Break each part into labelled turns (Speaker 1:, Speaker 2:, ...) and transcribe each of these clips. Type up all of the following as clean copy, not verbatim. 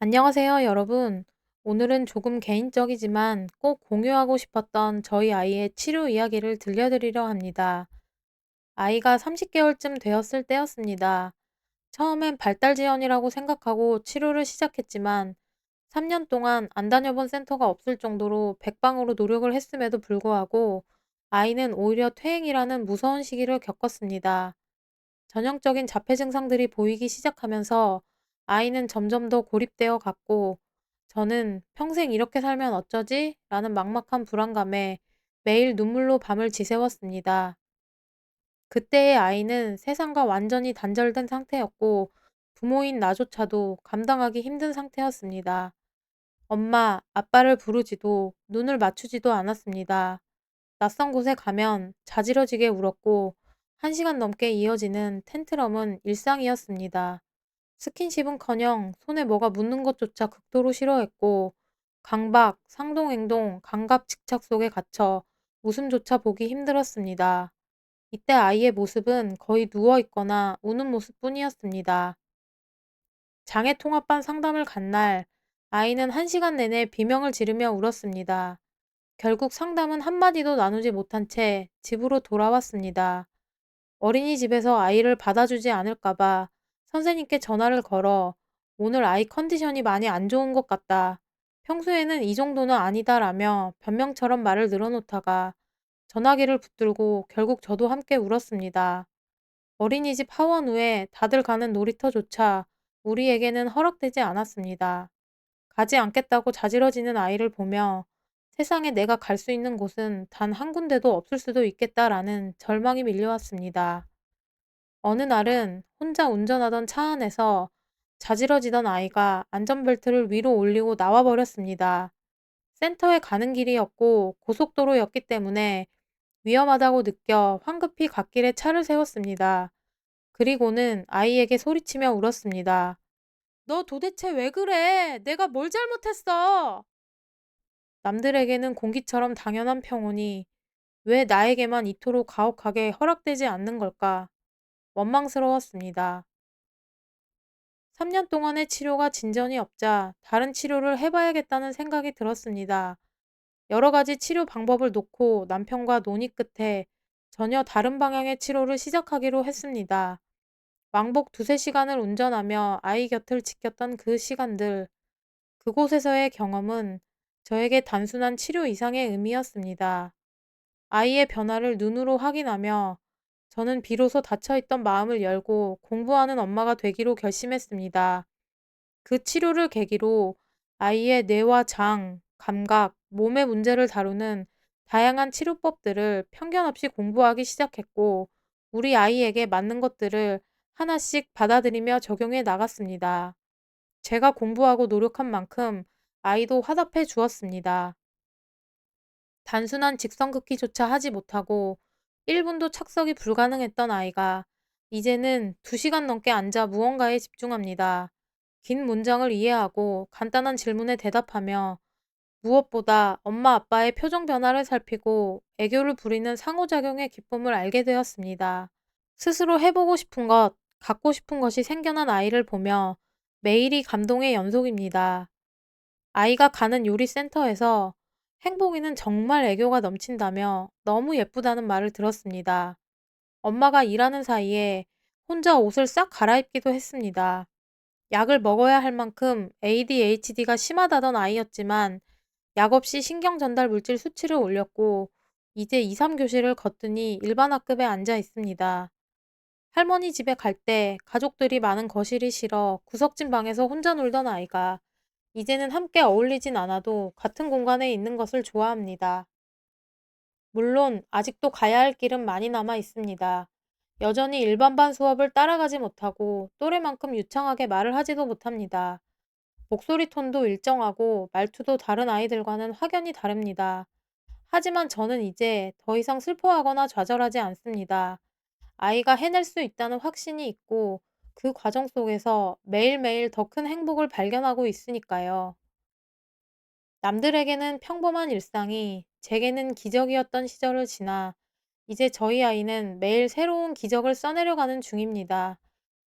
Speaker 1: 안녕하세요, 여러분. 오늘은 조금 개인적이지만 꼭 공유하고 싶었던 저희 아이의 치료 이야기를 들려드리려 합니다. 아이가 30개월쯤 되었을 때였습니다. 처음엔 발달 지연이라고 생각하고 치료를 시작했지만 3년 동안 안 다녀본 센터가 없을 정도로 백방으로 노력을 했음에도 불구하고 아이는 오히려 퇴행이라는 무서운 시기를 겪었습니다. 전형적인 자폐 증상들이 보이기 시작하면서 아이는 점점 더 고립되어 갔고, 저는 평생 이렇게 살면 어쩌지? 라는 막막한 불안감에 매일 눈물로 밤을 지새웠습니다. 그때의 아이는 세상과 완전히 단절된 상태였고, 부모인 나조차도 감당하기 힘든 상태였습니다. 엄마, 아빠를 부르지도 눈을 맞추지도 않았습니다. 낯선 곳에 가면 자지러지게 울었고 1시간 넘게 이어지는 텐트럼은 일상이었습니다. 스킨십은커녕 손에 뭐가 묻는 것조차 극도로 싫어했고 강박, 상동행동, 강압집착 속에 갇혀 웃음조차 보기 힘들었습니다. 이때 아이의 모습은 거의 누워있거나 우는 모습뿐이었습니다. 장애통합반 상담을 간 날 아이는 1시간 내내 비명을 지르며 울었습니다. 결국 상담은 한마디도 나누지 못한 채 집으로 돌아왔습니다. 어린이집에서 아이를 받아주지 않을까봐 선생님께 전화를 걸어 오늘 아이 컨디션이 많이 안 좋은 것 같다. 평소에는 이 정도는 아니다라며 변명처럼 말을 늘어놓다가 전화기를 붙들고 결국 저도 함께 울었습니다. 어린이집 하원 후에 다들 가는 놀이터조차 우리에게는 허락되지 않았습니다. 가지 않겠다고 자지러지는 아이를 보며 세상에 내가 갈 수 있는 곳은 단 한 군데도 없을 수도 있겠다라는 절망이 밀려왔습니다. 어느 날은 혼자 운전하던 차 안에서 자지러지던 아이가 안전벨트를 위로 올리고 나와버렸습니다. 센터에 가는 길이었고 고속도로였기 때문에 위험하다고 느껴 황급히 갓길에 차를 세웠습니다. 그리고는 아이에게 소리치며 울었습니다. 너 도대체 왜 그래? 내가 뭘 잘못했어? 남들에게는 공기처럼 당연한 평온이 왜 나에게만 이토록 가혹하게 허락되지 않는 걸까? 원망스러웠습니다. 3년 동안의 치료가 진전이 없자 다른 치료를 해봐야겠다는 생각이 들었습니다. 여러 가지 치료 방법을 놓고 남편과 논의 끝에 전혀 다른 방향의 치료를 시작하기로 했습니다. 왕복 두세 시간을 운전하며 아이 곁을 지켰던 그 시간들, 그곳에서의 경험은 저에게 단순한 치료 이상의 의미였습니다. 아이의 변화를 눈으로 확인하며 저는 비로소 닫혀있던 마음을 열고 공부하는 엄마가 되기로 결심했습니다. 그 치료를 계기로 아이의 뇌와 장, 감각, 몸의 문제를 다루는 다양한 치료법들을 편견 없이 공부하기 시작했고, 우리 아이에게 맞는 것들을 하나씩 받아들이며 적용해 나갔습니다. 제가 공부하고 노력한 만큼 아이도 화답해 주었습니다. 단순한 직선 긋기조차 하지 못하고 1분도 착석이 불가능했던 아이가 이제는 2시간 넘게 앉아 무언가에 집중합니다. 긴 문장을 이해하고 간단한 질문에 대답하며 무엇보다 엄마 아빠의 표정 변화를 살피고 애교를 부리는 상호작용의 기쁨을 알게 되었습니다. 스스로 해보고 싶은 것, 갖고 싶은 것이 생겨난 아이를 보며 매일이 감동의 연속입니다. 아이가 가는 요리센터에서 행복이는 정말 애교가 넘친다며 너무 예쁘다는 말을 들었습니다. 엄마가 일하는 사이에 혼자 옷을 싹 갈아입기도 했습니다. 약을 먹어야 할 만큼 ADHD가 심하다던 아이였지만 약 없이 신경 전달 물질 수치를 올렸고 이제 2, 3교시를 걷더니 일반 학급에 앉아 있습니다. 할머니 집에 갈 때 가족들이 많은 거실이 싫어 구석진 방에서 혼자 놀던 아이가 이제는 함께 어울리진 않아도 같은 공간에 있는 것을 좋아합니다. 물론 아직도 가야 할 길은 많이 남아 있습니다. 여전히 일반반 수업을 따라가지 못하고 또래만큼 유창하게 말을 하지도 못합니다. 목소리 톤도 일정하고 말투도 다른 아이들과는 확연히 다릅니다. 하지만 저는 이제 더 이상 슬퍼하거나 좌절하지 않습니다. 아이가 해낼 수 있다는 확신이 있고 그 과정 속에서 매일매일 더 큰 행복을 발견하고 있으니까요. 남들에게는 평범한 일상이 제게는 기적이었던 시절을 지나 이제 저희 아이는 매일 새로운 기적을 써내려가는 중입니다.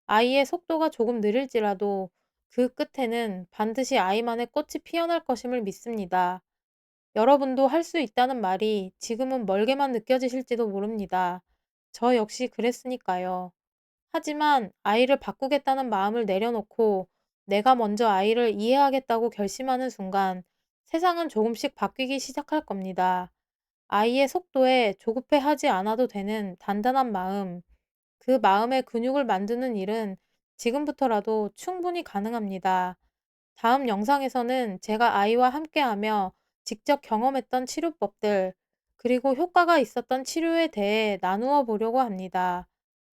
Speaker 1: 아이의 속도가 조금 느릴지라도 그 끝에는 반드시 아이만의 꽃이 피어날 것임을 믿습니다. 여러분도 할 수 있다는 말이 지금은 멀게만 느껴지실지도 모릅니다. 저 역시 그랬으니까요. 하지만 아이를 바꾸겠다는 마음을 내려놓고 내가 먼저 아이를 이해하겠다고 결심하는 순간 세상은 조금씩 바뀌기 시작할 겁니다. 아이의 속도에 조급해하지 않아도 되는 단단한 마음, 그 마음의 근육을 만드는 일은 지금부터라도 충분히 가능합니다. 다음 영상에서는 제가 아이와 함께하며 직접 경험했던 치료법들, 그리고 효과가 있었던 치료에 대해 나누어 보려고 합니다.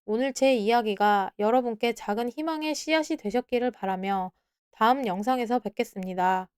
Speaker 1: 오늘 제 이야기가 여러분께 작은 희망의 씨앗이 되셨기를 바라며 다음 영상에서 뵙겠습니다.